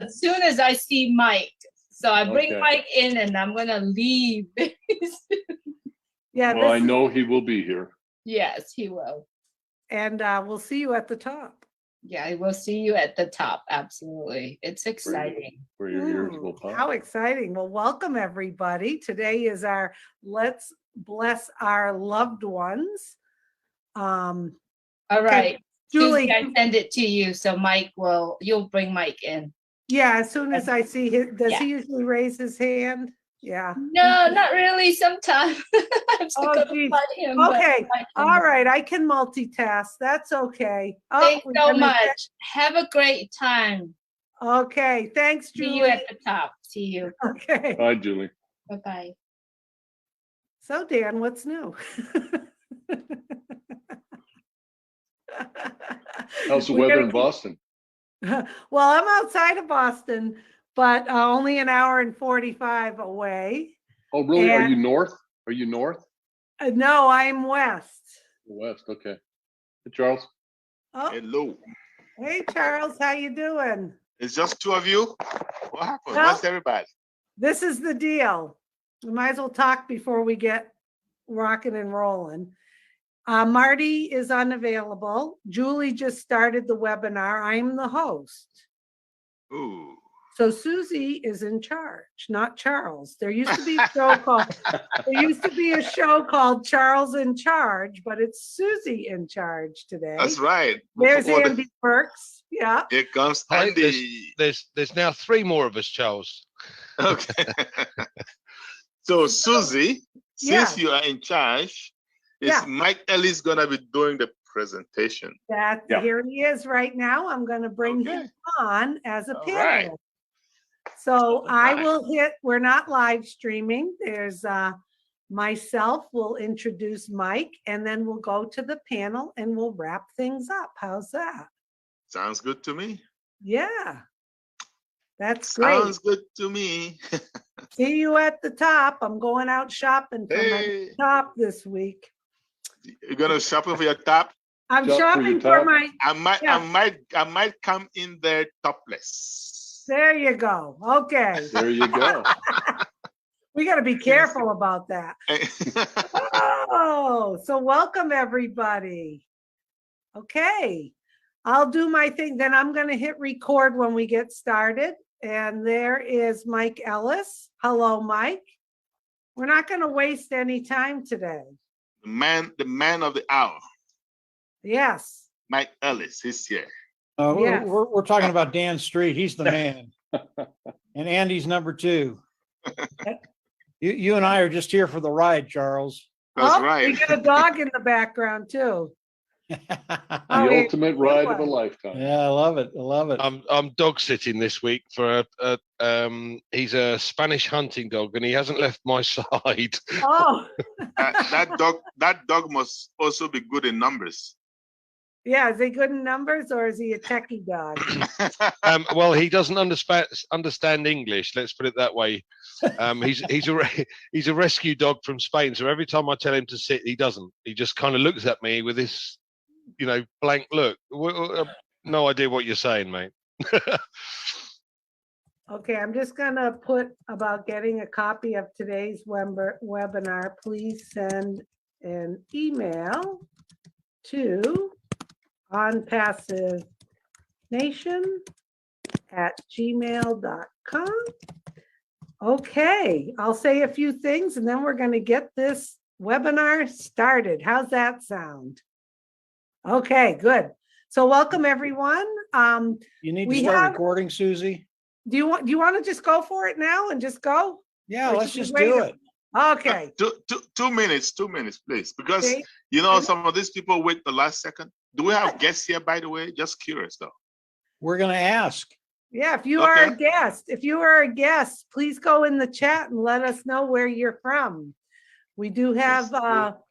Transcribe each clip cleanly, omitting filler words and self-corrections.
as soon as I see Mike. So I bring Mike in and I'm going to leave. Yeah. Well, I know he will be here. Yes, he will. And we'll see you at the top. Yeah, we'll see you at the top. Absolutely. It's exciting. Where your ears will pop. How exciting. Well, welcome everybody. Today is our Let's Bless Our Loved Ones. All right. Julie, Susie, I send it to you. So you'll bring Mike in. Yeah, as soon as I see him, does he usually raise his hand? Yeah. No, not really. Sometimes I have to go find him. Okay. All right. I can multitask. That's okay. Thanks so much. Have a great time. Okay. Thanks, Julie. See you at the top. See you. Okay. Bye, Julie. Bye-bye. So, Dan, what's new? How's the weather in Boston? Well, I'm outside of Boston, but only an hour and 45 away. Oh, really? Are you north? Are you north? No, I'm west. West, okay. Hey, Charles. Oh. Hello. Hey, Charles, how you doing? It's just two of you? What happened? Where's everybody? This is the deal. We might as well talk before we get rocking and rolling. Marty is unavailable. Julie just started the webinar. I'm the host. Ooh. So Susie is in charge, not Charles. There used to be a show called Charles in Charge, but it's Susie in charge today. That's right. There's Andy Perks. Yeah. Here comes Andy. There's now three more of us, Charles. Okay. So Susie, since you are in charge, is Mike Ellis gonna be doing the presentation? Here he is right now. I'm gonna bring him on as a panelist. So I will we're not live streaming. There's myself will introduce Mike and then we'll go to the panel and we'll wrap things up. How's that? Sounds good to me. Yeah. That's great. Sounds good to me. See you at the top. I'm going out shopping for my top this week. You're gonna shopping for your top? I'm shopping for my. I might come in there topless. There you go. Okay. There you go. We got to be careful about that. Oh, so welcome everybody. Okay, I'll do my thing. Then I'm going to hit record when we get started. And there is Mike Ellis. Hello, Mike. We're not going to waste any time today. The man of the hour. Yes. Mike Ellis, he's here. Yes. We're talking about Dan Street. He's the man. And Andy's number two. You and I are just here for the ride, Charles. That's right. You got a dog in the background too. The ultimate ride of a lifetime. Yeah, I love it. I love it. I'm dog sitting this week for he's a Spanish hunting dog and he hasn't left my side. Oh. that dog must also be good in numbers. Yeah, is he good in numbers or is he a techie dog? Well, he doesn't understand English. Let's put it that way. He's a rescue dog from Spain. So every time I tell him to sit, he doesn't. He just kind of looks at me with this, blank look. No idea what you're saying, mate. Okay, I'm just gonna put about getting a copy of today's webinar. Please send an email to onpassivenation@gmail.com. Okay, I'll say a few things and then we're going to get this webinar started. How's that sound? Okay, good. So welcome everyone. You need to start recording, Susie. Do you want to just go for it now and just go? Yeah, let's just do it. Okay. 2 minutes, please. Because some of these people wait the last second. Do we have guests here, by the way? Just curious though. We're gonna ask. Yeah, if you are a guest, please go in the chat and let us know where you're from. We do have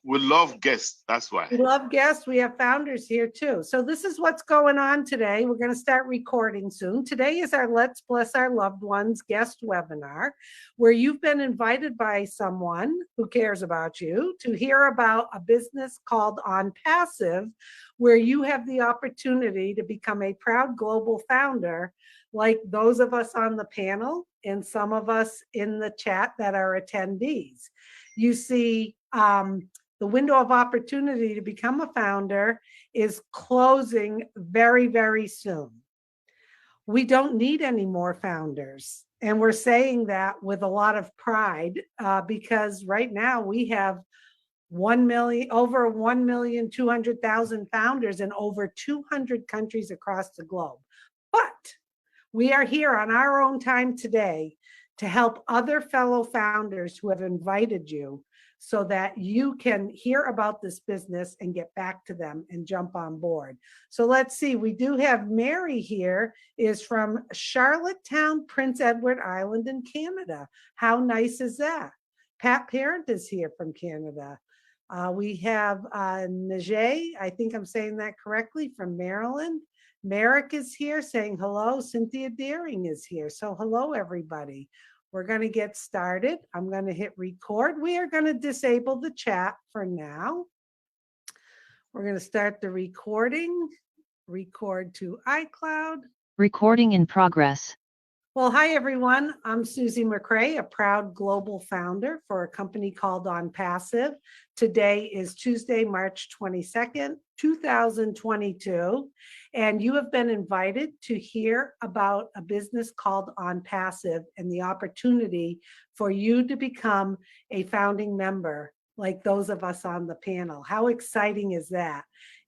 we love guests, that's why. We love guests. We have founders here too. So this is what's going on today. We're going to start recording soon. Today is our Let's Bless Our Loved Ones guest webinar, where you've been invited by someone who cares about you to hear about a business called OnPassive, where you have the opportunity to become a proud global founder like those of us on the panel and some of us in the chat that are attendees. You see, the window of opportunity to become a founder is closing very, very soon. We don't need any more founders. And we're saying that with a lot of pride because right now we have over 1,200,000 founders in over 200 countries across the globe. But we are here on our own time today to help other fellow founders who have invited you so that you can hear about this business and get back to them and jump on board. So let's see, we do have Mary here, is from Charlottetown, Prince Edward Island in Canada. How nice is that? Pat Parent is here from Canada. We have Najee, I think I'm saying that correctly, from Maryland. Merrick is here saying hello. Cynthia Deering is here. So hello, everybody. We're going to get started. I'm going to hit record. We are going to disable the chat for now. We're going to start the recording. Record to iCloud. Recording in progress. Well, hi, everyone. I'm Susie McCrae, a proud global founder for a company called OnPassive. Today is Tuesday, March 22nd, 2022, and you have been invited to hear about a business called OnPassive and the opportunity for you to become a founding member like those of us on the panel. How exciting is that?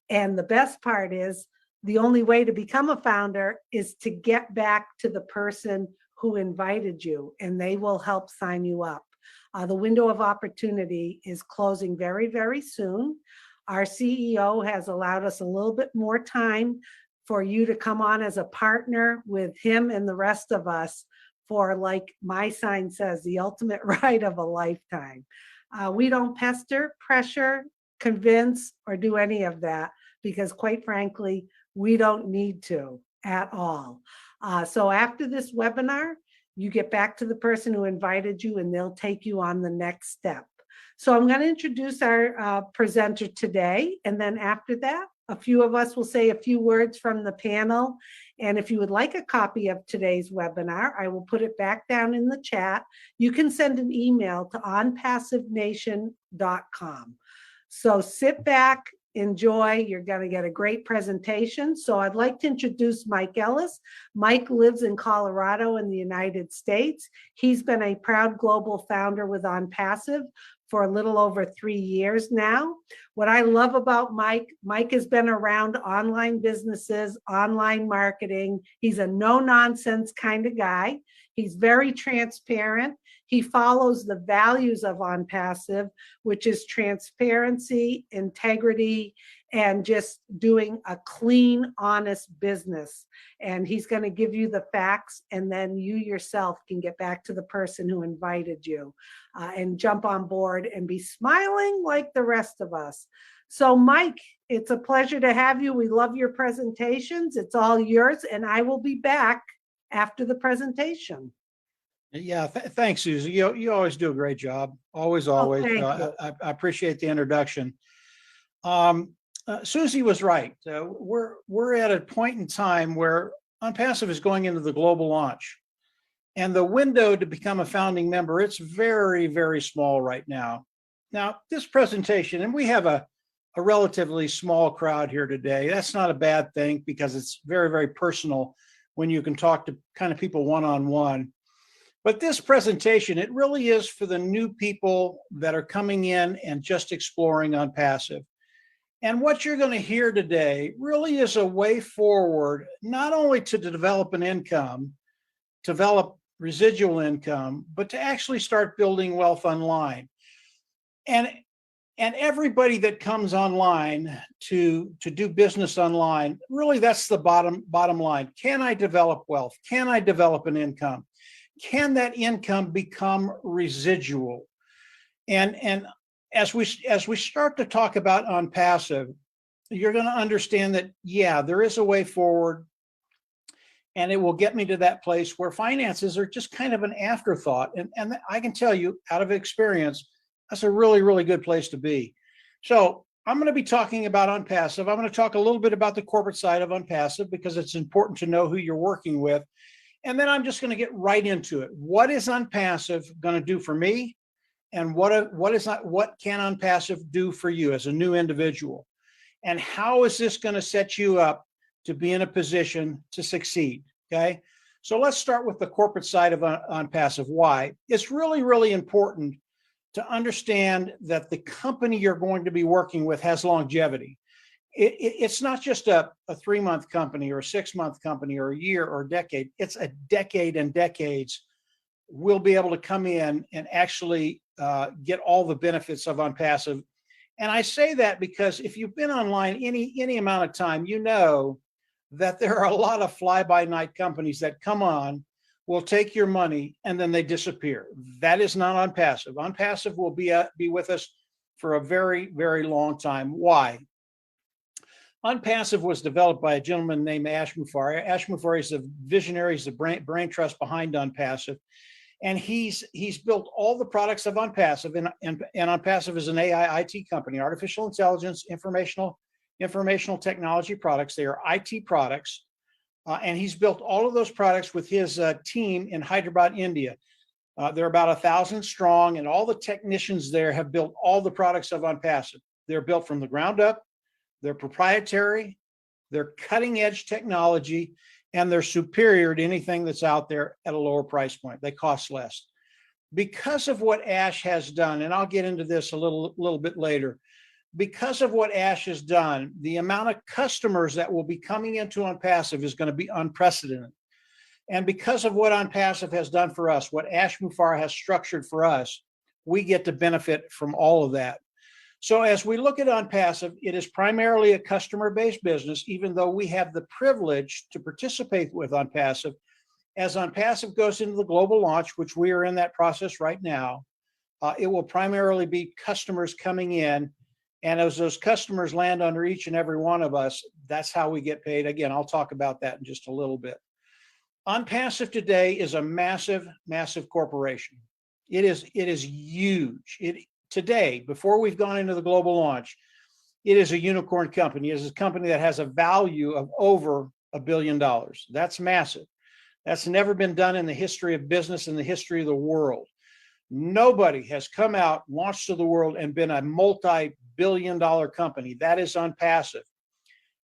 And the best part is, the only way to become a founder is to get back to the person who invited you, and they will help sign you up. The window of opportunity is closing very, very soon. Our CEO has allowed us a little bit more time for you to come on as a partner with him and the rest of us for, like my sign says, the ultimate ride of a lifetime. We don't pester, pressure, convince, or do any of that because, quite frankly, we don't need to at all. So after this webinar, you get back to the person who invited you and they'll take you on the next step. So I'm going to introduce our presenter today. And then after that, a few of us will say a few words from the panel. And if you would like a copy of today's webinar, I will put it back down in the chat. You can send an email to onpassivenation.com. So sit back, enjoy. You're going to get a great presentation. So I'd like to introduce Mike Ellis. Mike lives in Colorado in the United States. He's been a proud global founder with OnPassive for a little over 3 years now. What I love about Mike has been around online businesses, online marketing. He's a no-nonsense kind of guy. He's very transparent. He follows the values of OnPassive, which is transparency, integrity, and just doing a clean, honest business. And he's going to give you the facts, and then you yourself can get back to the person who invited you and jump on board and be smiling like the rest of us. So, Mike, it's a pleasure to have you. We love your presentations. It's all yours, and I will be back after the presentation. Yeah, thanks, Susie. You always do a great job. Always. I appreciate the introduction. Susie was right. We're at a point in time where OnPassive is going into the global launch, and the window to become a founding member, it's very, very small right now. Now, this presentation, and we have a relatively small crowd here today. That's not a bad thing because it's very, very personal when you can talk to kind of people one-on-one. But this presentation, it really is for the new people that are coming in and just exploring OnPassive. And what you're going to hear today really is a way forward, not only to develop an income, develop residual income, but to actually start building wealth online. And everybody that comes online to do business online, really that's the bottom line. Can I develop wealth? Can I develop an income? Can that income become residual? And as we start to talk about OnPassive, you're going to understand that, yeah, there is a way forward, and it will get me to that place where finances are just kind of an afterthought. And I can tell you out of experience, that's a really, really good place to be. So I'm going to be talking about OnPassive. I'm going to talk a little bit about the corporate side of OnPassive because it's important to know who you're working with. And then I'm just going to get right into it. What is OnPassive going to do for me? And what can OnPassive do for you as a new individual? And how is this going to set you up to be in a position to succeed? Okay. So let's start with the corporate side of OnPassive. Why? It's really, really important to understand that the company you're going to be working with has longevity. It's not just a 3-month company or a 6-month company or a year or a decade. It's a decade and decades. We'll be able to come in and actually get all the benefits of OnPassive. And I say that because if you've been online any amount of time, you know that there are a lot of fly-by-night companies that come on, will take your money, and then they disappear. That is not OnPassive. OnPassive will be with us for a very, very long time. Why? OnPassive was developed by a gentleman named Ash Mufareh. Ash Mufareh is the visionary, he's the brain trust behind OnPassive. And he's built all the products of OnPassive, and OnPassive is an AI IT company, artificial intelligence, informational technology products. They are IT products. And he's built all of those products with his team in Hyderabad, India. They're about 1,000 strong, and all the technicians there have built all the products of OnPassive. They're built from the ground up. They're proprietary. They're cutting edge technology, and they're superior to anything that's out there at a lower price point. They cost less. Because of what Ash has done, and I'll get into this a little bit later, because of what Ash has done, the amount of customers that will be coming into OnPassive is going to be unprecedented. And because of what OnPassive has done for us, what Ash Mufareh has structured for us, we get to benefit from all of that. So as we look at OnPassive, it is primarily a customer-based business, even though we have the privilege to participate with OnPassive. As OnPassive goes into the global launch, which we are in that process right now, it will primarily be customers coming in. And as those customers land under each and every one of us, that's how we get paid. Again, I'll talk about that in just a little bit. OnPassive today is a massive, massive corporation. It is huge. Today, before we've gone into the global launch, it is a unicorn company. It is a company that has a value of over $1 billion. That's massive. That's never been done in the history of business, in the history of the world. Nobody has come out, launched to the world, and been a multi-billion-dollar company. That is OnPassive.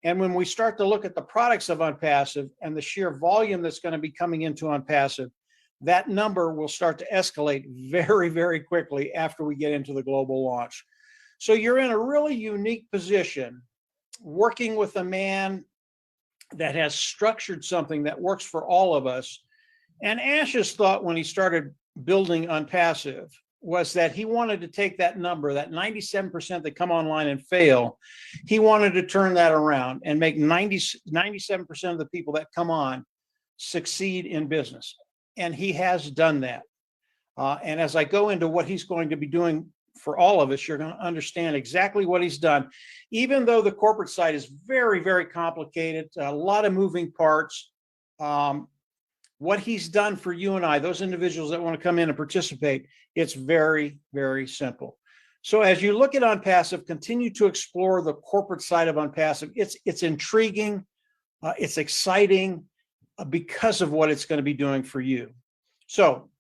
And when we start to look at the products of OnPassive and the sheer volume that's going to be coming into OnPassive, that number will start to escalate very, very quickly after we get into the global launch. So you're in a really unique position working with a man that has structured something that works for all of us. And Ash's thought when he started building OnPassive was that he wanted to take that number, that 97% that come online and fail, he wanted to turn that around and make 97% of the people that come on succeed in business. And he has done that. And as I go into what he's going to be doing for all of us, you're going to understand exactly what he's done. Even though the corporate side is very, very complicated, a lot of moving parts, what he's done for you and I, those individuals that want to come in and participate, it's very, very simple. So as you look at OnPassive, continue to explore the corporate side of OnPassive. It's intriguing, it's exciting because of what it's going to be doing for you. So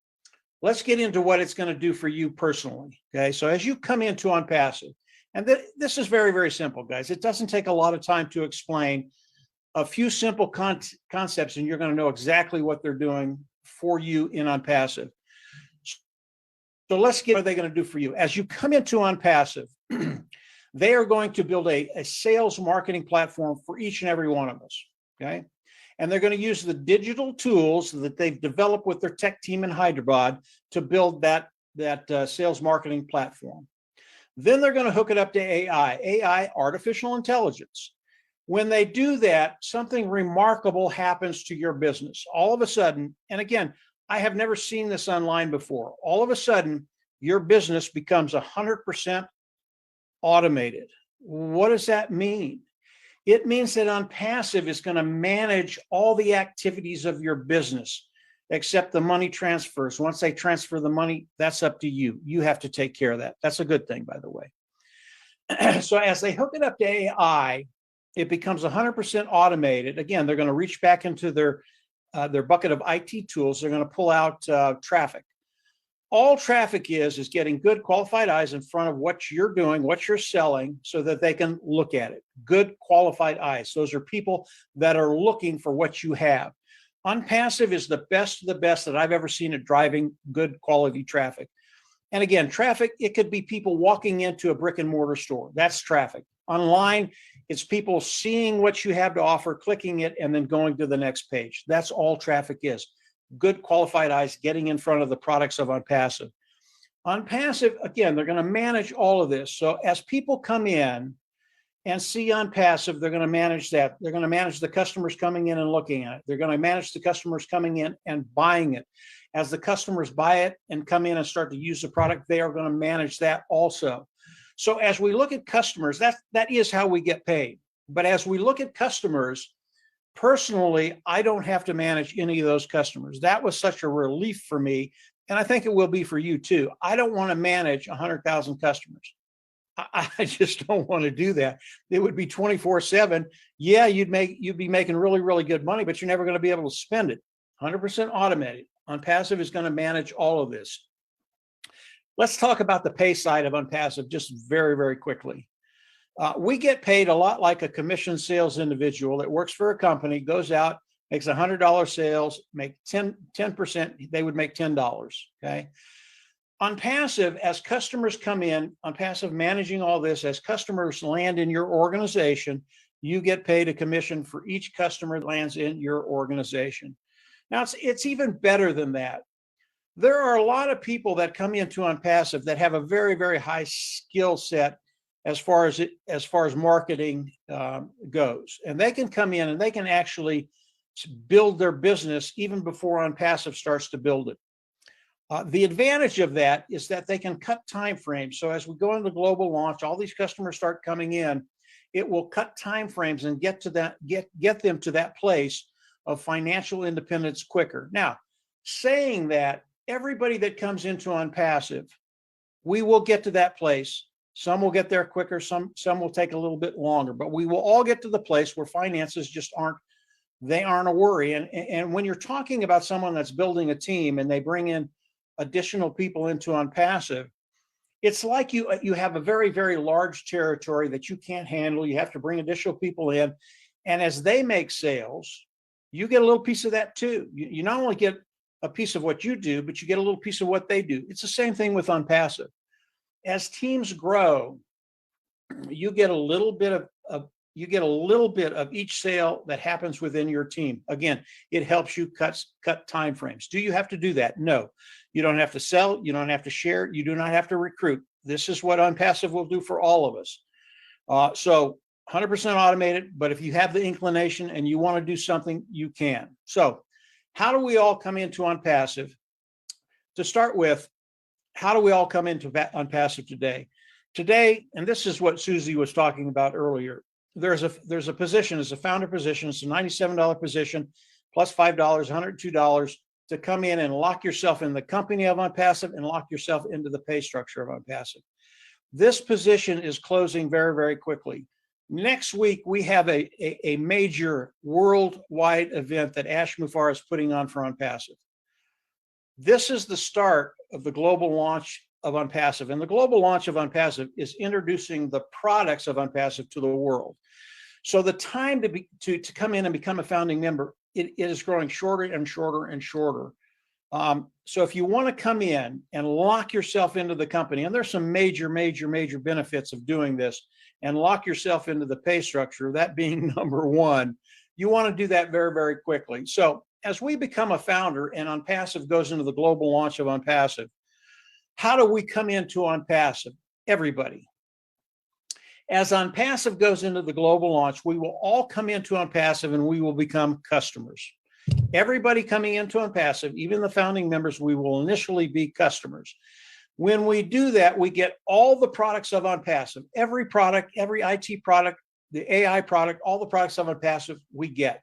let's get into what it's going to do for you personally. Okay, so as you come into OnPassive, and this is very, very simple, guys. It doesn't take a lot of time to explain. A few simple concepts, and you're going to know exactly what they're doing for you in OnPassive. So let's get what they're going to do for you. As you come into OnPassive, they are going to build a sales marketing platform for each and every one of us. Okay. And they're going to use the digital tools that they've developed with their tech team in Hyderabad to build that sales marketing platform. Then they're going to hook it up to AI, artificial intelligence. When they do that, something remarkable happens to your business. All of a sudden, and again, I have never seen this online before. All of a sudden, your business becomes 100% automated. What does that mean? It means that OnPassive is going to manage all the activities of your business, except the money transfers. Once they transfer the money, that's up to you. You have to take care of that. That's a good thing, by the way. So as they hook it up to AI, it becomes 100% automated. Again, they're going to reach back into their their bucket of IT tools, they're going to pull out traffic. All traffic is getting good qualified eyes in front of what you're doing, what you're selling, so that they can look at it. Good qualified eyes. Those are people that are looking for what you have. OnPassive is the best of the best that I've ever seen at driving good quality traffic. And again, traffic, it could be people walking into a brick and mortar store. That's traffic. Online, it's people seeing what you have to offer, clicking it, and then going to the next page. That's all traffic is. Good qualified eyes getting in front of the products of OnPassive. OnPassive, again, they're going to manage all of this. So as people come in and see OnPassive, they're going to manage that. They're going to manage the customers coming in and looking at it. They're going to manage the customers coming in and buying it. As the customers buy it and come in and start to use the product, they are going to manage that also. So as we look at customers, that is how we get paid. But as we look at customers, personally, I don't have to manage any of those customers. That was such a relief for me, and I think it will be for you too. I don't want to manage 100,000 customers. I just don't want to do that. It would be 24/7. Yeah, you'd be making really, really good money, but you're never going to be able to spend it. 100% automated. OnPassive is going to manage all of this. Let's talk about the pay side of OnPassive just very, very quickly. We get paid a lot like a commission sales individual that works for a company, goes out, makes $100 sales, make 10%, they would make $10, okay? OnPassive, as customers come in, OnPassive managing all this, as customers land in your organization, you get paid a commission for each customer that lands in your organization. Now, it's even better than that. There are a lot of people that come into OnPassive that have a very, very high skill set as far as marketing goes, and they can come in and they can actually build their business even before OnPassive starts to build it. The advantage of that is that they can cut time frames. So as we go into global launch, all these customers start coming in, it will cut time frames and get them to that place of financial independence quicker. Now, saying that, everybody that comes into OnPassive, we will get to that place. Some will get there quicker, some will take a little bit longer, but we will all get to the place where finances just aren't a worry. And when you're talking about someone that's building a team and they bring in additional people into OnPassive, it's like you have a very, very large territory that you can't handle. You have to bring additional people in. And as they make sales, you get a little piece of that too. You not only get a piece of what you do, but you get a little piece of what they do. It's the same thing with OnPassive. As teams grow, you get a little bit of each sale that happens within your team. Again, it helps you cut time frames. Do you have to do that? No, you don't have to sell. You don't have to share. You do not have to recruit. This is what OnPassive will do for all of us. So 100% automated, but if you have the inclination and you want to do something, you can. So how do we all come into OnPassive? To start with, how do we all come into OnPassive today? Today, and this is what Susie was talking about earlier, there's a position, it's a founder position, it's a $97 position, plus $5, $102 to come in and lock yourself in the company of OnPassive and lock yourself into the pay structure of OnPassive. This position is closing very, very quickly. Next week, we have a major worldwide event that Ash Mufareh is putting on for OnPassive. This is the start of the global launch of OnPassive. And the global launch of OnPassive is introducing the products of OnPassive to the world. So the time to come in and become a founding member, it is growing shorter and shorter and shorter. So if you want to come in and lock yourself into the company, and there's some major, major, major benefits of doing this, and lock yourself into the pay structure, that being number one, you want to do that very, very quickly. So as we become a founder and OnPassive goes into the global launch of OnPassive, how do we come into OnPassive? Everybody. As OnPassive goes into the global launch, we will all come into OnPassive and we will become customers. Everybody coming into OnPassive, even the founding members, we will initially be customers. When we do that, we get all the products of OnPassive, every product, every IT product, the AI product, all the products of OnPassive we get.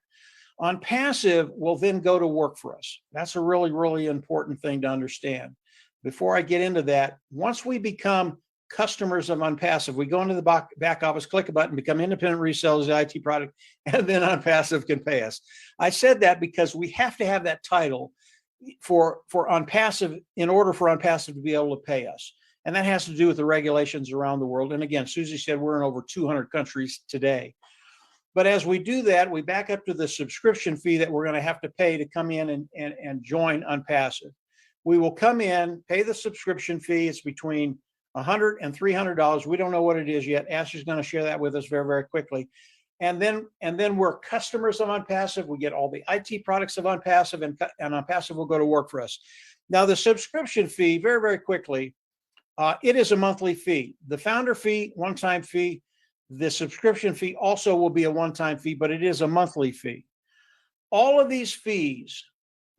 OnPassive will then go to work for us. That's a really, really important thing to understand. Before I get into that, once we become customers of OnPassive. We go into the back office, click a button, become independent resellers of the IT product, and then OnPassive can pay us. I said that because we have to have that title for OnPassive in order for OnPassive to be able to pay us. And that has to do with the regulations around the world. And again, Susie said we're in over 200 countries today. But as we do that, we back up to the subscription fee that we're going to have to pay to come in and join OnPassive. We will come in, pay the subscription fee. It's between $100 and $300. We don't know what it is yet. Ashley's going to share that with us very, very quickly. And then we're customers of OnPassive. We get all the IT products of OnPassive, and OnPassive will go to work for us. Now, the subscription fee, very, very quickly, it is a monthly fee. The founder fee, one-time fee. The subscription fee also will be a one-time fee, but it is a monthly fee. All of these fees,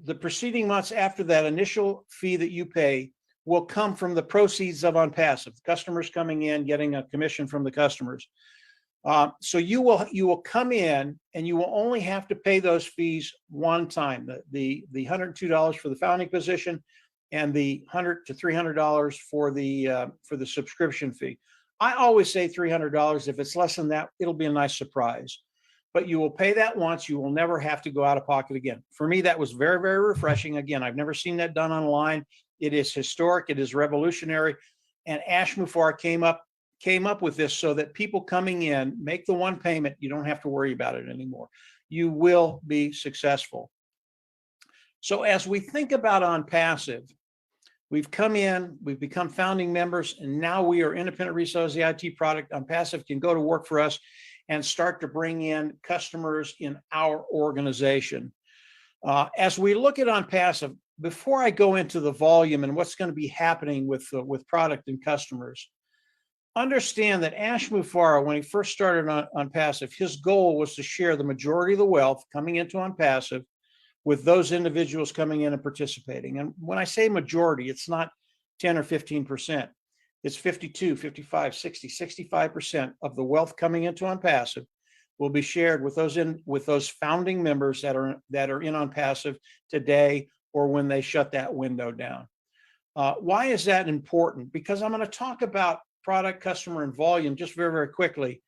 the preceding months after that initial fee that you pay, will come from the proceeds of OnPassive. Customers coming in, getting a commission from the customers. So you will come in and you will only have to pay those fees one time. The $102 for the founding position and the $100 to $300 for the subscription fee. I always say $300. If it's less than that, it'll be a nice surprise. But you will pay that once. You will never have to go out of pocket again. For me, that was very, very refreshing. Again, I've never seen that done online. It is historic. It is revolutionary. And Ash Mufareh came up with this so that people coming in make the one payment. You don't have to worry about it anymore. You will be successful. So as we think about OnPassive, we've come in, we've become founding members, and now we are independent resellers of the IT product. OnPassive can go to work for us and start to bring in customers in our organization. As we look at OnPassive, before I go into the volume and what's going to be happening with product and customers, understand that Ash Mufareh, when he first started on OnPassive, his goal was to share the majority of the wealth coming into OnPassive with those individuals coming in and participating. And when I say majority, it's not 10 or 15%. It's 52, 55, 60, 65% of the wealth coming into OnPassive will be shared with those founding members that are in OnPassive today or when they shut that window down. Why is that important? Because I'm going to talk about product, customer, and volume just very, very quickly.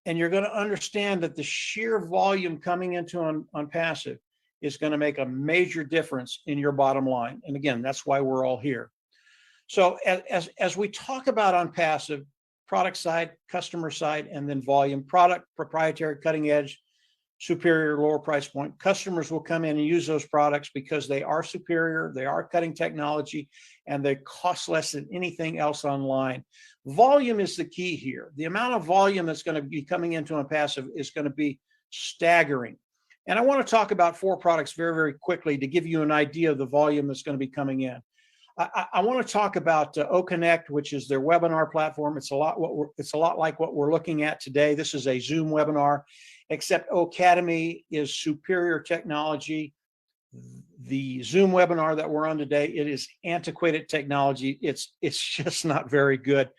And you're going to understand that the sheer volume coming into OnPassive is going to make a major difference in your bottom line. And again, that's why we're all here. So as we talk about OnPassive, product side, customer side, and then volume, product, proprietary, cutting edge, superior, lower price point. Customers will come in and use those products because they are superior, they are cutting technology, and they cost less than anything else online. Volume is the key here. The amount of volume that's going to be coming into OnPassive is going to be staggering. And I want to talk about 4 products very, very quickly to give you an idea of the volume that's going to be coming in. I want to talk about OConnect, which is their webinar platform. It's a lot like what we're looking at today. This is a Zoom webinar, except Academy is superior technology. The Zoom webinar that we're on today, it is antiquated technology. It's just not very good.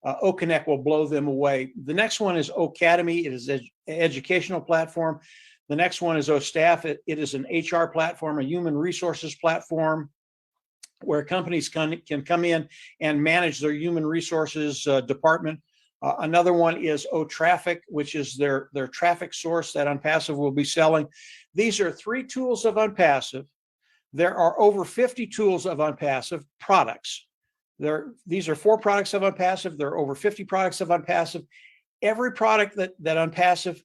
OConnect will blow them away. The next one is Academy. It is an educational platform. The next one is OStaff. It is an HR platform, a human resources platform, where companies can come in and manage their human resources department. Another one is OTraffic, which is their traffic source that OnPassive will be selling. These are 3 tools of OnPassive. There are over 50 tools of OnPassive products. These are 4 products of OnPassive. There are over 50 products of OnPassive. Every product that OnPassive,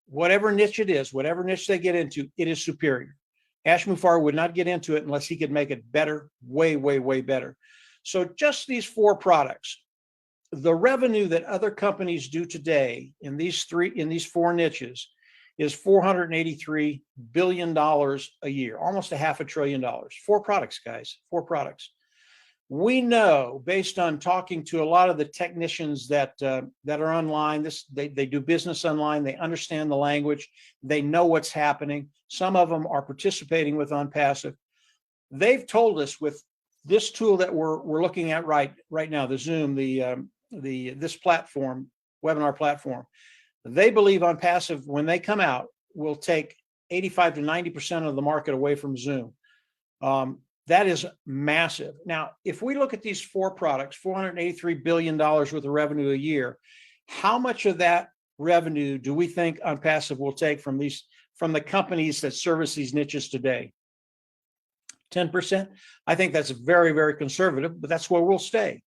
whatever niche it is, whatever niche they get into, it is superior. Ash Mufareh would not get into it unless he could make it better, way, way, way better. So just these 4 products, the revenue that other companies do today in these 4 niches is $483 billion a year, almost $500 billion. 4 products, guys, 4 products. We know, based on talking to a lot of the technicians that are online, they do business online, they understand the language, they know what's happening. Some of them are participating with OnPassive. They've told us with this tool that we're looking at right now, the Zoom, this platform, webinar platform, they believe OnPassive, when they come out, will take 85 to 90% of the market away from Zoom. That is massive. Now, if we look at these 4 products, $483 billion worth of revenue a year, how much of that revenue do we think OnPassive will take from the companies that service these niches today? 10%? I think that's very, very conservative, but that's where we'll stay.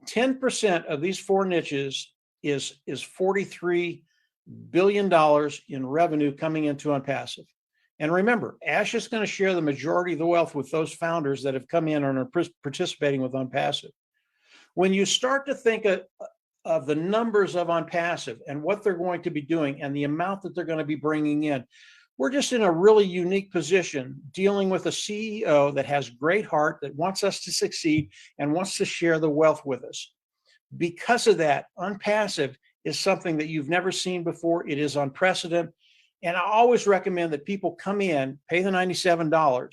10% of these 4 niches is $43 billion in revenue coming into OnPassive. And remember, Ash is going to share the majority of the wealth with those founders that have come in and are participating with OnPassive. When you start to think of the numbers of OnPassive and what they're going to be doing and the amount that they're going to be bringing in, we're just in a really unique position dealing with a CEO that has great heart, that wants us to succeed and wants to share the wealth with us. Because of that, OnPassive is something that you've never seen before. It is unprecedented. And I always recommend that people come in, pay the $97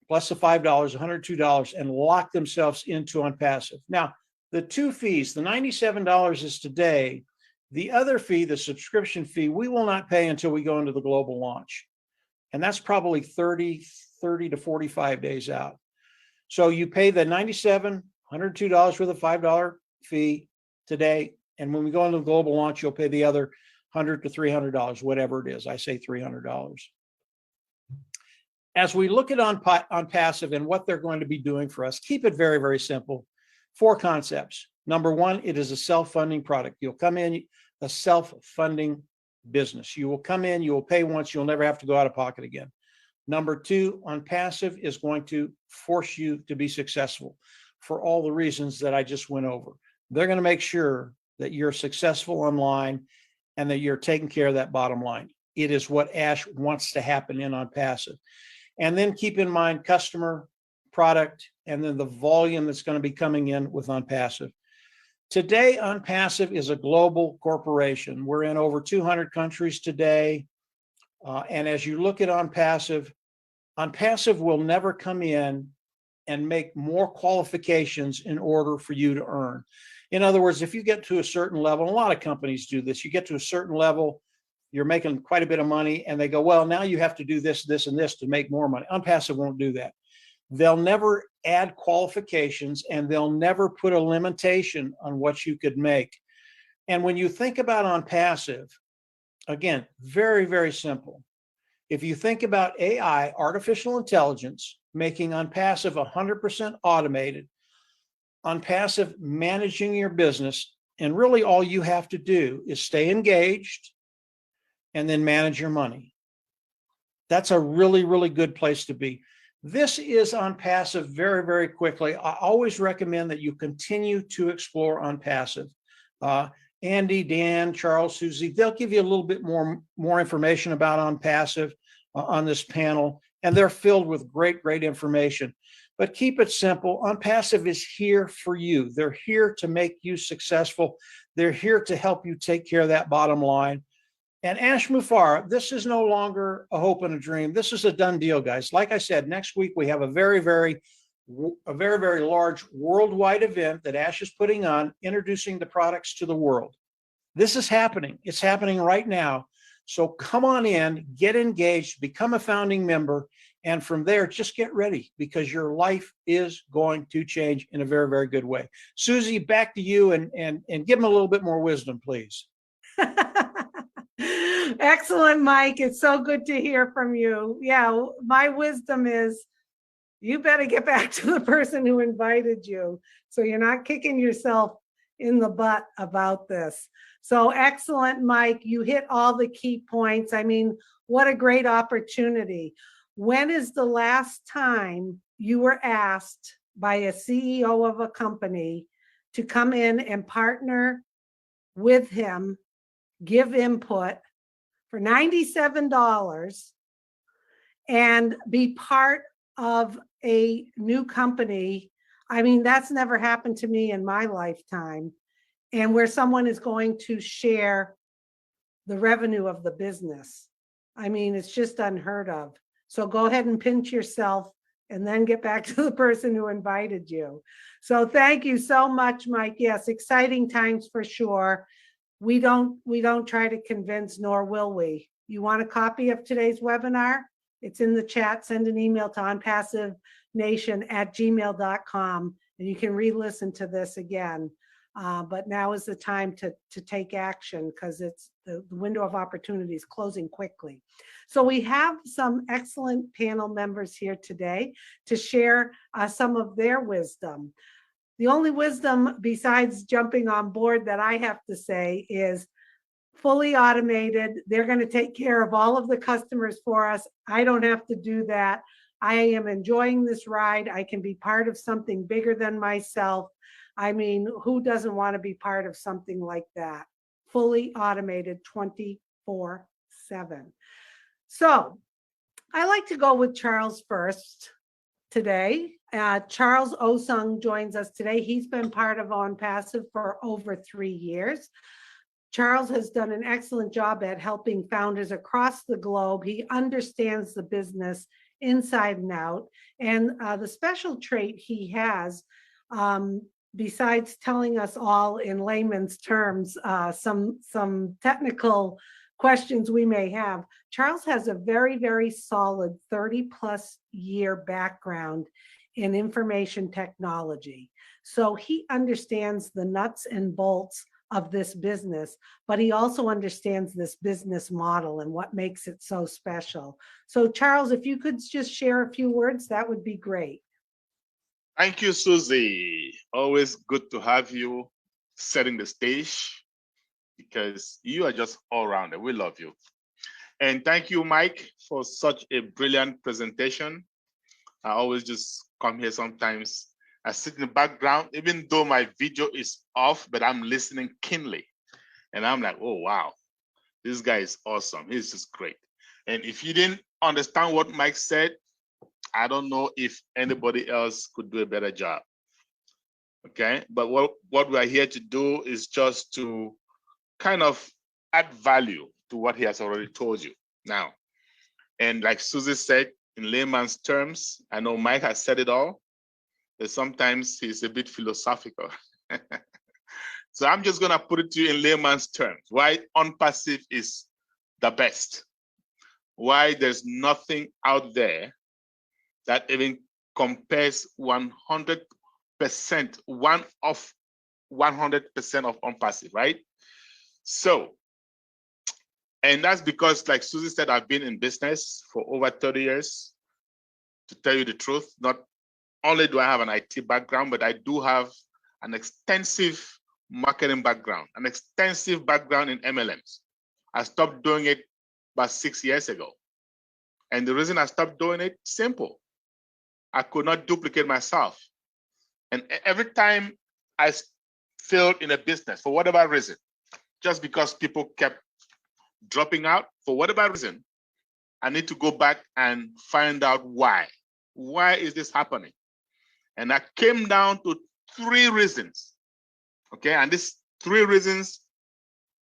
plus the $5, $102, and lock themselves into OnPassive. Now, the 2 fees, the $97 is today. The other fee, the subscription fee, we will not pay until we go into the global launch. And that's probably 30 to 45 days out. So you pay the $97, $102 with a $5 fee today. And when we go into the global launch, you'll pay the other $100 to $300, whatever it is. I say $300. As we look at OnPassive and what they're going to be doing for us, keep it very, very simple. 4 concepts. Number 1, it is a self-funding product. You'll come in, a self-funding business. You will come in, you will pay once, you'll never have to go out of pocket again. Number 2, OnPassive is going to force you to be successful for all the reasons that I just went over. They're going to make sure that you're successful online and that you're taking care of that bottom line. It is what Ash wants to happen in OnPassive. And then keep in mind customer, product, and then the volume that's going to be coming in with OnPassive. Today, OnPassive is a global corporation. We're in over 200 countries today. And as you look at OnPassive, OnPassive will never come in and make more qualifications in order for you to earn. In other words, if you get to a certain level, and a lot of companies do this, you get to a certain level, you're making quite a bit of money, and they go, well, now you have to do this, this, and this to make more money. OnPassive won't do that. They'll never add qualifications, and they'll never put a limitation on what you could make. And when you think about OnPassive, again, very, very simple. If you think about AI, artificial intelligence, making OnPassive 100% automated, OnPassive managing your business, and really all you have to do is stay engaged and then manage your money. That's a really, really good place to be. This is OnPassive very, very quickly. I always recommend that you continue to explore OnPassive. Andy, Dan, Charles, Susie, they'll give you a little bit more information about OnPassive on this panel, and they're filled with great, great information. But keep it simple. OnPassive is here for you. They're here to make you successful. They're here to help you take care of that bottom line. And Ash Mufareh, this is no longer a hope and a dream. This is a done deal, guys. Like I said, next week we have a very, very large worldwide event that Ash is putting on, introducing the products to the world. This is happening. It's happening right now. So come on in, get engaged, become a founding member, and from there, just get ready, because your life is going to change in a very, very good way. Susie, back to you, and give them a little bit more wisdom, please. Excellent, Mike. It's so good to hear from you. Yeah, my wisdom is you better get back to the person who invited you, so you're not kicking yourself in the butt about this. So excellent, Mike. You hit all the key points. I mean, what a great opportunity. When is the last time you were asked by a CEO of a company to come in and partner with him, give input for $97 and be part of a new company? I mean, that's never happened to me in my lifetime. And where someone is going to share the revenue of the business. I mean, it's just unheard of. So go ahead and pinch yourself and then get back to the person who invited you. So thank you so much, Mike. Yes, exciting times for sure. We don't try to convince, nor will we. You want a copy of today's webinar? It's in the chat. Send an email to onpassivenation@gmail.com, and you can re-listen to this again. But now is the time to take action, because it's the window of opportunity is closing quickly. So we have some excellent panel members here today to share some of their wisdom. The only wisdom besides jumping on board that I have to say is fully automated. They're going to take care of all of the customers for us. I don't have to do that. I am enjoying this ride. I can be part of something bigger than myself. I mean, who doesn't want to be part of something like that? Fully automated 24/7. So I like to go with Charles first today. Charles Osung joins us today. He's been part of OnPassive for over 3 years. Charles has done an excellent job at helping founders across the globe. He understands the business inside and out. And the special trait he has, besides telling us all in layman's terms some technical questions we may have, Charles has a very, very solid 30+ year background in information technology. So he understands the nuts and bolts of this business, but he also understands this business model and what makes it so special. So Charles, if you could just share a few words, that would be great. Thank you, Susie. Always good to have you setting the stage, because you are just all rounder. We love you. And thank you, Mike, for such a brilliant presentation. I always just come here sometimes. I sit in the background, even though my video is off, but I'm listening keenly. And I'm like, oh, wow, this guy is awesome. He's just great. And if you didn't understand what Mike said, I don't know if anybody else could do a better job. Okay, but what we are here to do is just to kind of add value to what he has already told you now. And like Susie said, in layman's terms, I know Mike has said it all, but sometimes he's a bit philosophical. So I'm just gonna put it to you in layman's terms, why OnPassive is the best, why there's nothing out there that even compares 100%, 100% of OnPassive, right? So, and that's because, like Susie said, I've been in business for over 30 years. To tell you the truth, not only do I have an IT background, but I do have an extensive marketing background, an extensive background in MLMs. I stopped doing it about 6 years ago. And the reason I stopped doing it, simple. I could not duplicate myself. And every time I failed in a business, for whatever reason, just because people kept dropping out, for whatever reason, I need to go back and find out why. Why is this happening? And I came down to 3 reasons. Okay, and these 3 reasons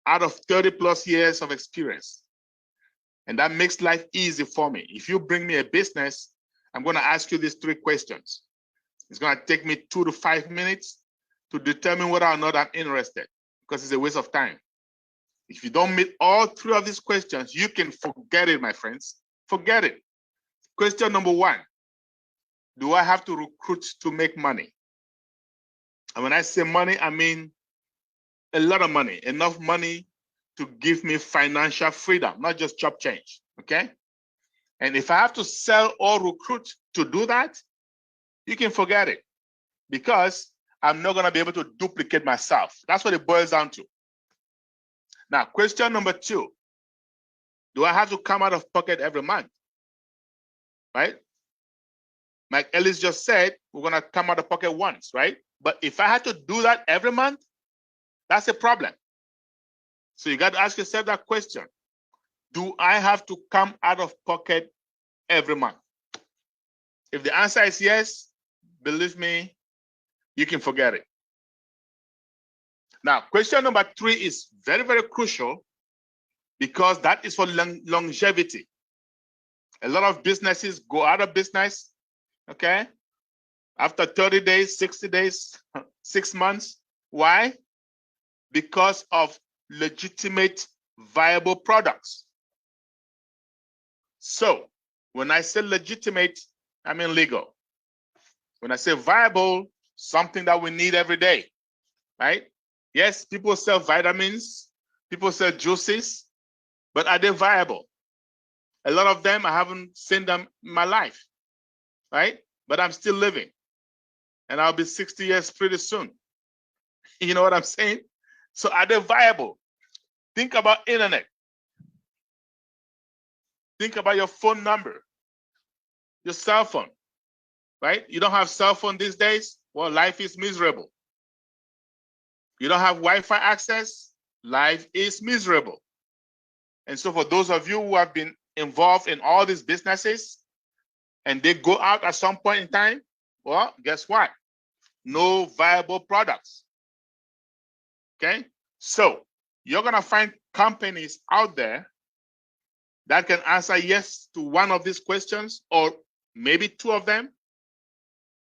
out of 30+ years of experience. And that makes life easy for me. If you bring me a business, I'm going to ask you these 3 questions. It's going to take me 2 to 5 minutes to determine whether or not I'm interested, because it's a waste of time. If you don't meet all 3 of these questions, you can forget it, my friends. Forget it. Question number 1, do I have to recruit to make money? And when I say money, I mean a lot of money, enough money to give me financial freedom, not just chop change, okay? And if I have to sell or recruit to do that, you can forget it, because I'm not gonna be able to duplicate myself. That's what it boils down to. Now, question number 2, do I have to come out of pocket every month, right? Like Ellis just said, we're gonna come out of pocket once, right? But if I had to do that every month, that's a problem. So you got to ask yourself that question. Do I have to come out of pocket every month? If the answer is yes, believe me, you can forget it. Now, question number 3 is very, very crucial, because that is for longevity. A lot of businesses go out of business, okay? After 30 days, 60 days, 6 months. Why? Because of legitimate, viable products. So When I say legitimate, I mean legal. When I say viable, something that we need every day, right? Yes, people sell vitamins, people sell juices, but are they viable? A lot of them, I haven't seen them in my life, right? But I'm still living. And I'll be 60 years pretty soon. You know what I'm saying? So are they viable? Think about internet. Think about your phone number, your cell phone, right? You don't have cell phone these days? Well, life is miserable. You don't have Wi-Fi access? Life is miserable. And so for those of you who have been involved in all these businesses and they go out at some point in time, well, guess what? No viable products. Okay? So you're going to find companies out there that can answer yes to one of these questions or maybe two of them,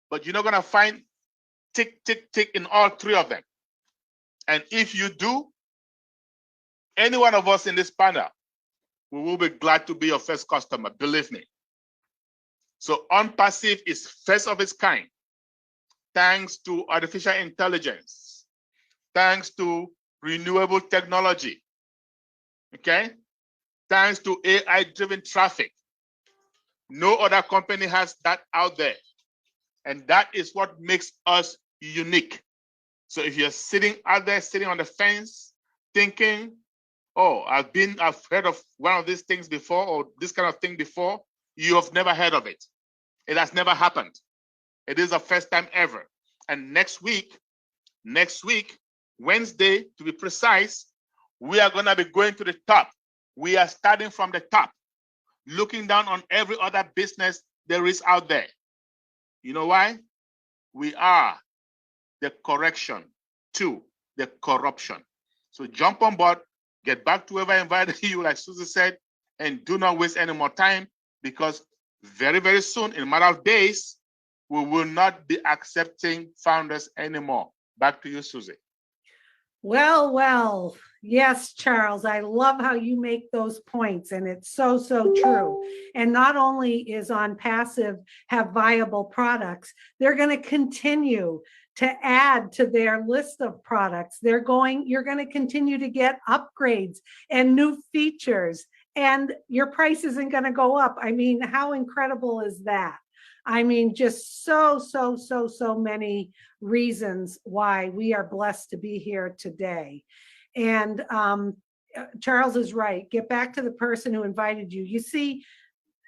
but you're not going to find tick, tick, tick in all three of them. And if you do, any one of us in this panel, we will be glad to be your first customer, believe me. So OnPassive is first of its kind, thanks to artificial intelligence, thanks to renewable technology, okay? Thanks to AI-driven traffic. No other company has that out there. And that is what makes us unique. So if you're sitting out there, sitting on the fence, thinking, oh, I've heard of one of these things before, or this kind of thing before, you have never heard of it. It has never happened. It is the first time ever. And next week, Wednesday, to be precise, we are going to be going to the top. We are starting from the top, looking down on every other business there is out there. You know why? We are the correction to the corruption. So jump on board, get back to whoever invited you, like Susie said, and do not waste any more time, because very, very soon, in a matter of days, we will not be accepting founders anymore. Back to you, Susie. Well, well, yes, Charles, I love how you make those points, and it's so, so true. And not only is OnPassive have viable products, they're going to continue to add to their list of products. You're going to continue to get upgrades and new features, and your price isn't going to go up. I mean, how incredible is that? I mean, just so many reasons why we are blessed to be here today. And Charles is right. Get back to the person who invited you. You see,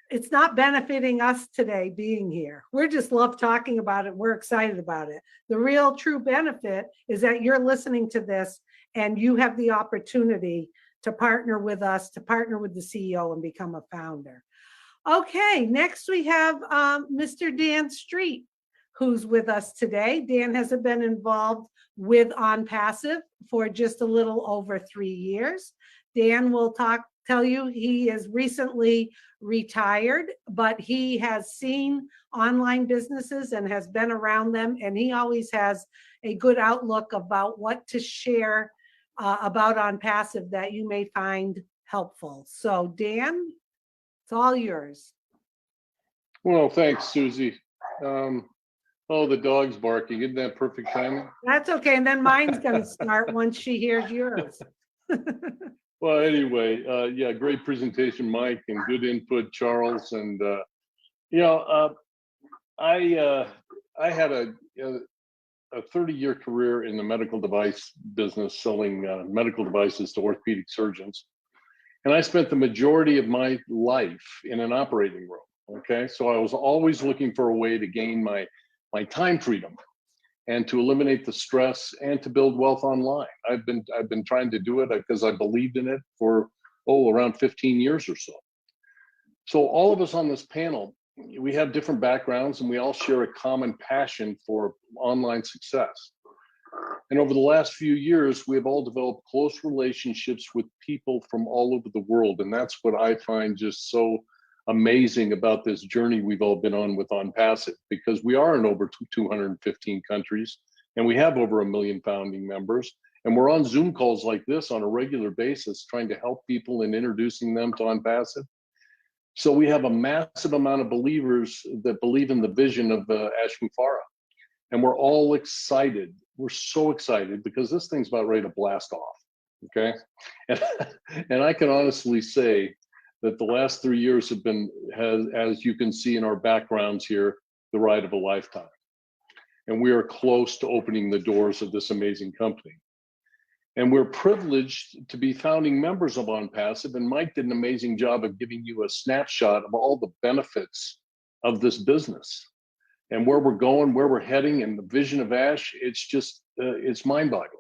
it's not benefiting us today being here. We just love talking about it. We're excited about it. The real true benefit is that you're listening to this and you have the opportunity to partner with us, to partner with the CEO and become a founder. Okay, next we have Mr. Dan Street, who's with us today. Dan has been involved with OnPassive for just a little over 3 years. Dan will tell you he is recently retired, but he has seen online businesses and has been around them, and he always has a good outlook about what to share about OnPassive that you may find helpful. So Dan, it's all yours. Well, thanks, Susie. Oh, the dog's barking. Isn't that perfect timing? That's okay. And then mine's going to start once she hears yours. Well, anyway, yeah, great presentation, Mike, and good input, Charles. And, I had a 30-year career in the medical device business, selling medical devices to orthopedic surgeons. And I spent the majority of my life in an operating room, okay? So I was always looking for a way to gain my time freedom and to eliminate the stress and to build wealth online. I've been trying to do it because I believed in it for, around 15 years or so. So all of us on this panel, we have different backgrounds and we all share a common passion for online success. And over the last few years, we have all developed close relationships with people from all over the world. And that's what I find just so amazing about this journey we've all been on with OnPassive, because we are in over 215 countries and we have over 1 million founding members. And we're on Zoom calls like this on a regular basis, trying to help people and introducing them to OnPassive. So we have a massive amount of believers that believe in the vision of Ash Mufareh. And we're all excited. We're so excited because this thing's about ready to blast off. Okay. And I can honestly say that the last 3 years have been, as you can see in our backgrounds here, the ride of a lifetime. And we are close to opening the doors of this amazing company. And we're privileged to be founding members of OnPassive. And Mike did an amazing job of giving you a snapshot of all the benefits of this business and where we're going, where we're heading, and the vision of Ash. It's just, it's mind-boggling.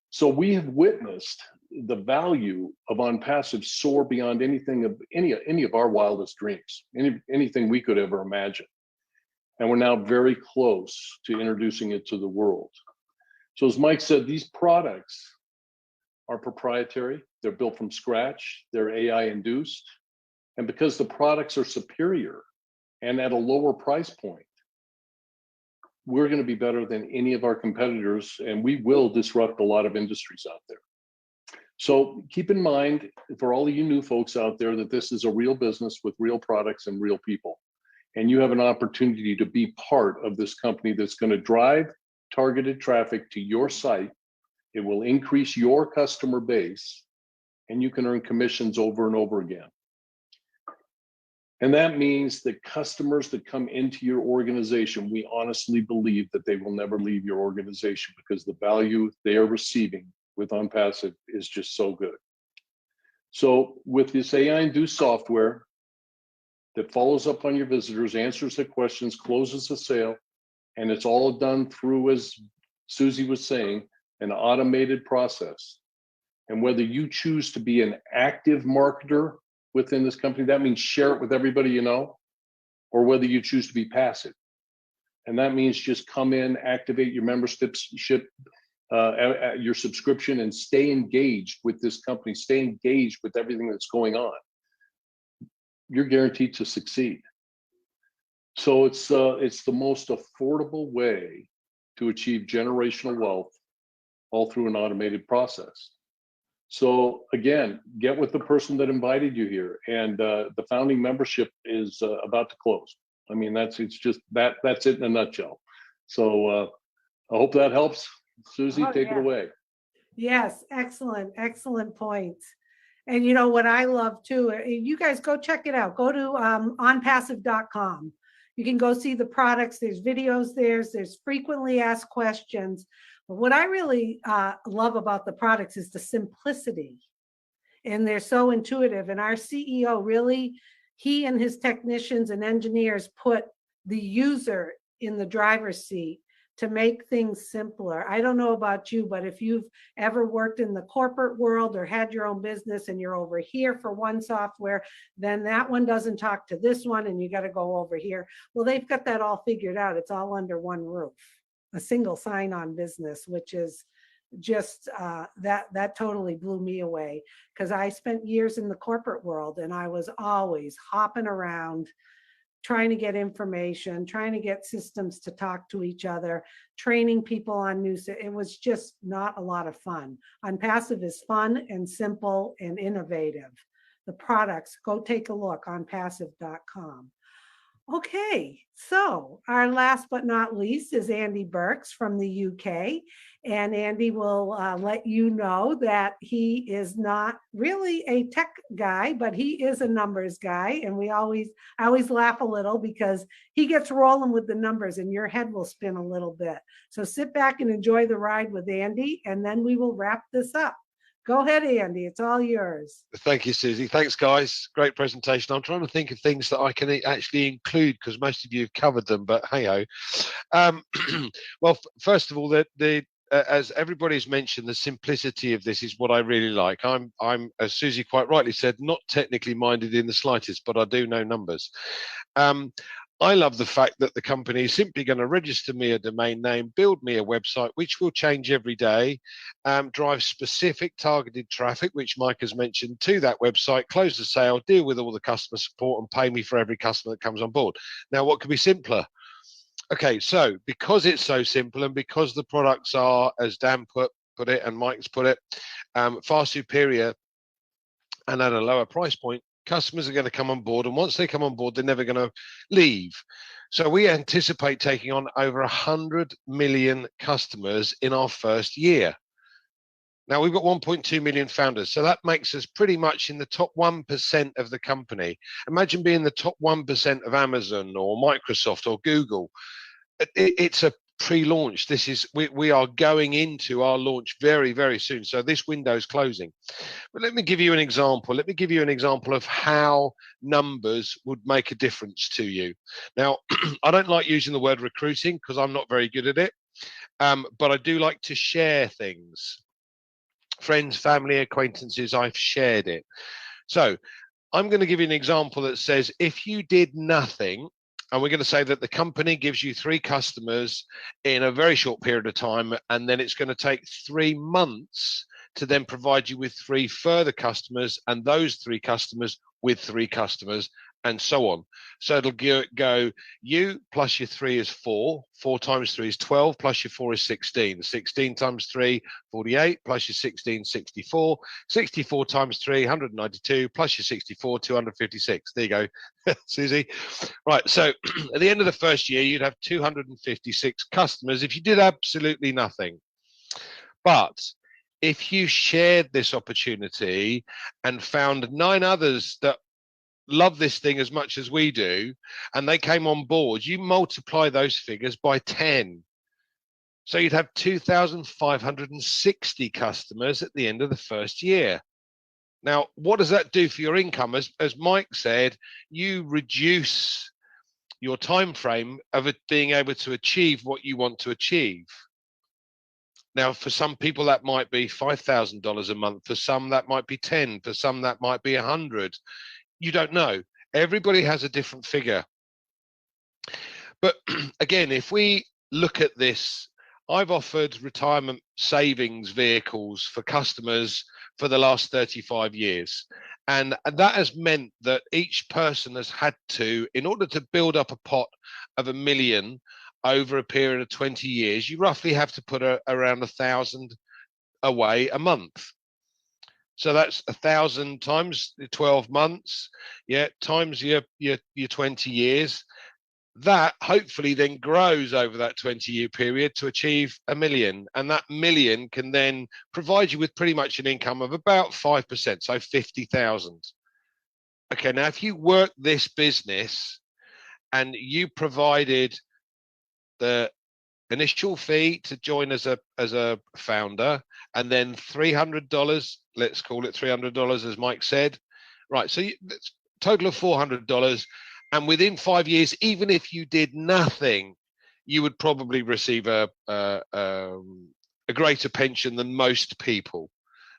So we have witnessed the value of OnPassive soar beyond anything of any of our wildest dreams, anything we could ever imagine. And we're now very close to introducing it to the world. So as Mike said, these products are proprietary. They're built from scratch. They're AI induced. And because the products are superior and at a lower price point, we're going to be better than any of our competitors, and we will disrupt a lot of industries out there. So keep in mind, for all of you new folks out there, that this is a real business with real products and real people. And you have an opportunity to be part of this company that's going to drive targeted traffic to your site. It will increase your customer base, and you can earn commissions over and over again. And that means that customers that come into your organization, we honestly believe that they will never leave your organization because the value they are receiving with OnPassive is just so good. So with this AI-induced software that follows up on your visitors, answers their questions, closes the sale, and it's all done through, as Susie was saying, an automated process. And whether you choose to be an active marketer within this company, that means share it with everybody you know, or whether you choose to be passive. And that means just come in, activate your membership, your subscription, and stay engaged with this company, stay engaged with everything that's going on. You're guaranteed to succeed. So it's the most affordable way to achieve generational wealth, all through an automated process. So again, get with the person that invited you here, and the founding membership is about to close. I mean, that's it in a nutshell. So I hope that helps. Susie, take it away. Yes, excellent points. And you know what I love too, you guys go check it out. Go to onpassive.com. You can go see the products. There's videos there's frequently asked questions. But what I really love about the products is the simplicity, and they're so intuitive. And our CEO really, he and his technicians and engineers put the user in the driver's seat to make things simpler. I don't know about you, but if you've ever worked in the corporate world or had your own business and you're over here for one software, then that one doesn't talk to this one and you got to go over here. Well, they've got that all figured out. It's all under one roof. A single sign-on business, which is just that totally blew me away, because I spent years in the corporate world and I was always hopping around trying to get information, trying to get systems to talk to each other, training people on new. It was just not a lot of fun. OnPassive is fun and simple and innovative. The products, go take a look, onpassive.com. Okay, so our last but not least is Andy Burks from the UK. And Andy will let you know that he is not really a tech guy, but he is a numbers guy. And I always laugh a little because he gets rolling with the numbers and your head will spin a little bit. So sit back and enjoy the ride with Andy, and then we will wrap this up. Go ahead, Andy. It's all yours. Thank you, Susie. Thanks, guys. Great presentation. I'm trying to think of things that I can actually include because most of you have covered them, but hey-ho. Well, first of all, as everybody's mentioned, the simplicity of this is what I really like. I'm, as Susie quite rightly said, not technically minded in the slightest, but I do know numbers. I love the fact that the company is simply going to register me a domain name, build me a website, which will change every day, drive specific targeted traffic, which Mike has mentioned, to that website, close the sale, deal with all the customer support, and pay me for every customer that comes on board. Now, what could be simpler? Okay, so because it's so simple and because the products are, as Dan put it and Mike's put it, far superior and at a lower price point, customers are going to come on board, and once they come on board, they're never going to leave. So we anticipate taking on over 100 million customers in our first year. Now, we've got 1.2 million founders, so that makes us pretty much in the top 1% of the company. Imagine being the top 1% of Amazon or Microsoft or Google. It's a pre-launch. We are going into our launch very, very soon. So this window is closing. But let me give you an example. Let me give you an example of how numbers would make a difference to you. Now, I don't like using the word recruiting because I'm not very good at it. But I do like to share things. Friends, family, acquaintances, I've shared it. So I'm going to give you an example that says if you did nothing, and we're going to say that the company gives you 3 customers in a very short period of time, and then it's going to take 3 months to then provide you with 3 further customers, and those 3 customers with 3 customers, and so on. So it'll go you plus your 3 is 4, 4 times 3 is 12, plus your 4 is 16, 16 times 3, 48, plus your 16, 64, 64 times 3, 192, plus your 64, 256. There you go, Susie. Right, so at the end of the first year, you'd have 256 customers if you did absolutely nothing. But if you shared this opportunity and found 9 others that love this thing as much as we do, and they came on board, you multiply those figures by 10. So you'd have 2,560 customers at the end of the first year. Now, what does that do for your income? As Mike said, you reduce your time frame of it being able to achieve what you want to achieve. Now, for some people, that might be $5,000 a month. For some, that might be 10. For some, that might be 100. You don't know. Everybody has a different figure. But again, if we look at this, I've offered retirement savings vehicles for customers for the last 35 years. And that has meant that each person has had to, in order to build up a pot of $1 million over a period of 20 years, you roughly have to put around 1,000 away a month. So that's 1,000 times 12 months, times your 20 years. That hopefully then grows over that 20-year period to achieve $1 million. And that $1 million can then provide you with pretty much an income of about 5%, so 50,000. Okay, now if you work this business and you provided the initial fee to join as a founder, and then $300, let's call it $300 as Mike said, right? So that's a total of $400, and within 5 years, even if you did nothing, you would probably receive a greater pension than most people.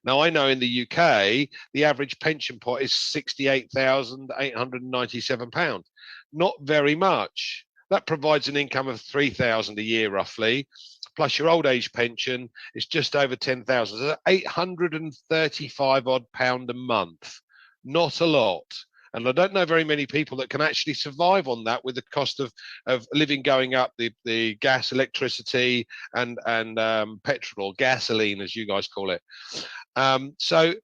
Now, I know in the UK, the average pension pot is £68,897. Not very much. That provides an income of $3,000 a year, roughly, plus your old age pension is just over 10,000. So £835 odd a month. Not a lot. And I don't know very many people that can actually survive on that with the cost of living going up, the gas, electricity, and petrol, or gasoline, as you guys call it. So,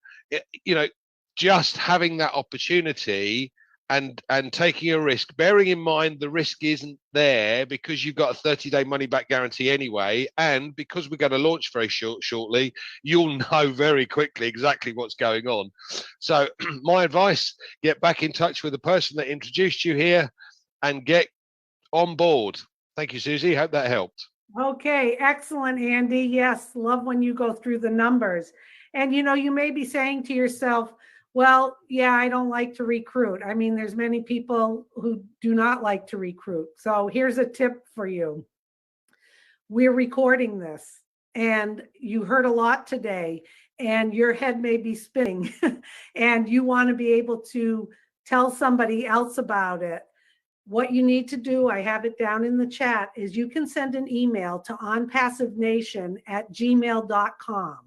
you know, just having that opportunity and taking a risk, bearing in mind the risk isn't there because you've got a 30-day money-back guarantee anyway, and because we're going to launch very shortly, you'll know very quickly exactly what's going on. So my advice, get back in touch with the person that introduced you here and get on board. Thank you, Susie. Hope that helped. Okay, excellent, Andy. Yes, love when you go through the numbers. And, you know, you may be saying to yourself, well, yeah, I don't like to recruit. I mean, there's many people who do not like to recruit. So here's a tip for you. We're recording this and you heard a lot today and your head may be spinning and you want to be able to tell somebody else about it. What you need to do, I have it down in the chat, is you can send an email to onpassivenation@gmail.com.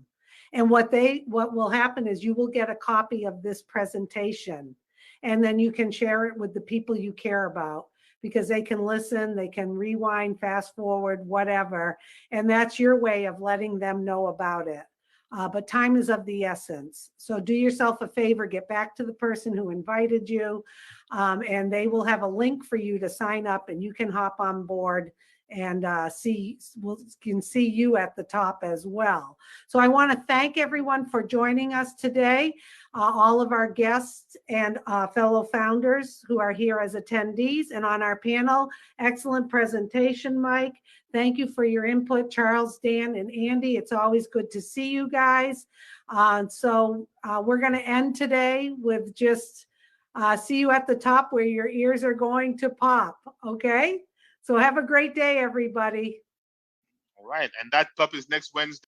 And what will happen is you will get a copy of this presentation, and then you can share it with the people you care about, because they can listen, they can rewind, fast forward, whatever. And that's your way of letting them know about it. but time is of the essence. So do yourself a favor, get back to the person who invited you, and they will have a link for you to sign up, and you can hop on board and can see you at the top as well. So I want to thank everyone for joining us today, all of our guests and fellow founders who are here as attendees and on our panel. Excellent presentation, Mike. Thank you for your input, Charles, Dan, and Andy. It's always good to see you guys. So we're going to end today with just see you at the top where your ears are going to pop, okay? So have a great day, everybody. All right. And that top is next Wednesday.